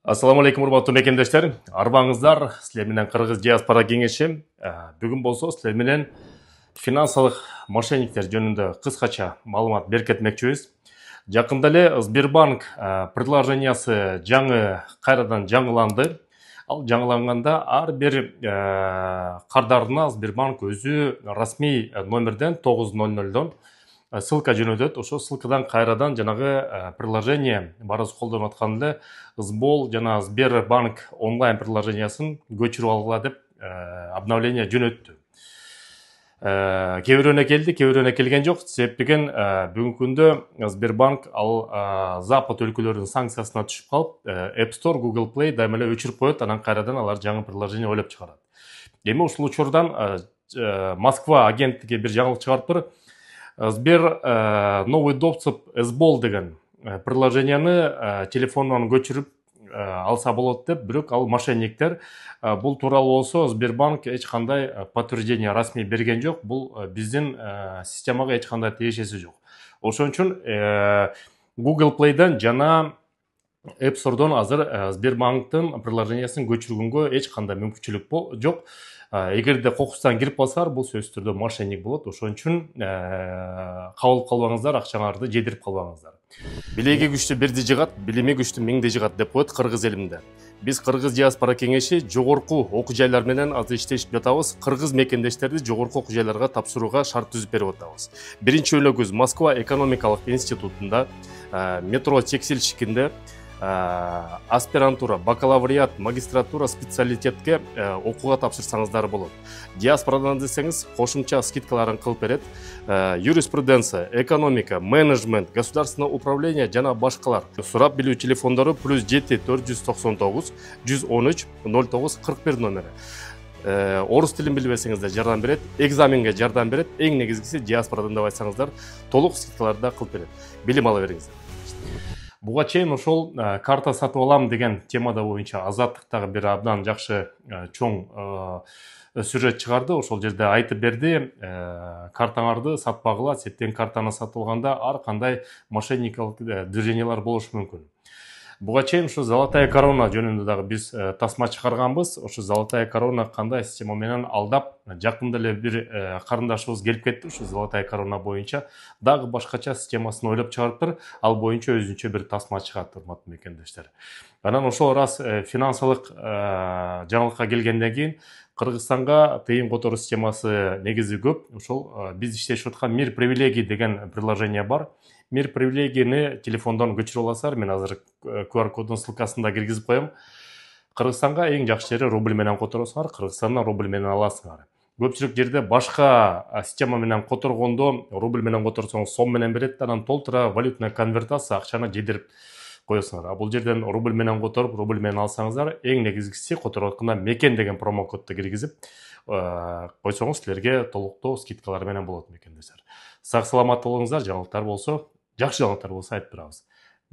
Ассаламу алейкум, урматтуу мекендештер. Арбаңыздар, силер менен Кыргыз диаспора кеңеши. Бүгүн болсо силер менен финансылык мошенниктер жөнүндө кыскача маалымат берип кетмекчибиз. Жакында эле Сбербанк предложениясы кайрадан жаңыланды. Ал жаңыланганда ар бир кардарына Сбербанк өзү расмий номерден 900дон ссылка жөнөтөт. Ошо ссылкадан кайрадан жанагы приложение барыбыз колдонуп аткан эле Сбол жана Сбербанк онлайн приложениясын көчүрүп алгыла деп обновление жөнөттү. Кээ бирөөнө келди, кээ бирөөнө келген жок. Себеп деген бүгүнкү күндө Сбербанк ал Запад өлкөлөрүнүн санкциясына түшүп калып, App Store, Google Play дайыма эле өчүрүп коет, анан кайрадан алар жаңы приложение ойлоп чыгарат. Эми ушул учурдан Москва агенттиги бир жаңылык чыгарыптыр. Сбер новый доступ Сбол деген приложенияны телефонунан көчүрүп алса болот деп, бирок ал мошенниктер бул тууралуу болсо Сбербанк эч кандай подтверждение расмий берген жок. Бул биздин системага эч кандай тиешеси жок. Ошон үчүн Google Play'den жана App Store'дон азыр Сбербанктын приложениясын көчүргөнгө эч кандай мүмкүнчүлүк жок. Эгерде кокустан кирип калсалар, бул сөзсүз түрдө мошенник болот. Ошон үчүн кабылып калбаңыздар, акчаңарды жедирип калбаңыздар. Билеги күчтүү бирди жыгат, билими күчтүү миңди жыгат деп коет кыргыз элинде. Биз Кыргыз диаспора кеңеши жогорку окуу жайлар менен азыр иштешип жатабыз. Кыргыз мекендештерди жогорку окуу жайларга тапшырууга шарт түзүп берип атабыз. Биринчи өлөгүбүз Москва экономикалык институтунда, метро текстильщигинде аспирантура, бакалавриат, магистратура специалитетке окууга тапшырсаңыздар болот. Диаспорадан десеңиз кошумча скидкаларын кылып берет. Юриспруденция, экономика, менеджмент, государственное управление жана башкалар. Сурап билүү телефондору +7 499 113 09 41 номери. Орус тилин билбесеңиздер жардам берет, экзаменге жардам берет, эң негизгиси диаспорадан деп айтсаңыздар толук скидкаларды да кылып берет. Билим ала бериңиздер. Буга чейин ошол карта сатып алам деген темада боюнча Азаттыктагы бир абдан жакшы чоң сюжет чыгарды. Ошол жерде айтып берди, картаңарды сатпагыла, сеттен картаны сатып алганда ар кандай мошенникалык движениялар болушу мүмкүн. Буга чейин ушу Золотая корона жөнүндө дагы биз тасма чыгарганбыз. Ошо Золотая корона кандай система менен алдап, жакында эле бир карындашыбыз келип кетти. Ушу Золотая корона боюнча дагы башкача системасын ойлоп чыгарыптыр. Ал боюнча өзүнчө бир тасма чыгат, урматтуу мекендештер. Анан ошол раз финансылык жаңылыкка келгенден кийин Кыргызстанга тыйын которуу системасы негизи көп. Ошол биз иштешип аткан Мир привилегий деген приложение бар. Мир привилегияны телефондон көчүрүп аласыздар. Мен азыр QR коддун ссылкасын да киргизип коем. Кыргызстанга эң жакшы жери рубль менен которосуңар, Кыргызстандан рубль менен аласыңар. Көпчүлүк жерде башка система менен которгондо рубль менен которсоңуз сом менен берет, анан толтура валютная конвертация акчаны жедирип коесуңар. Бул жерден рубль менен которуп, рубль менен алсаңыздар, эң негизгиси которуп атканда мекен деген промокодду киргизип койсоңуз силерге толуктуу скидкалар менен болот мекендештер. Сак саламат болуңуздар, жаңылыктар болсо, жакшы жаңылыктар болсо айтып турабыз.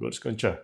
Көрүшкөнчө.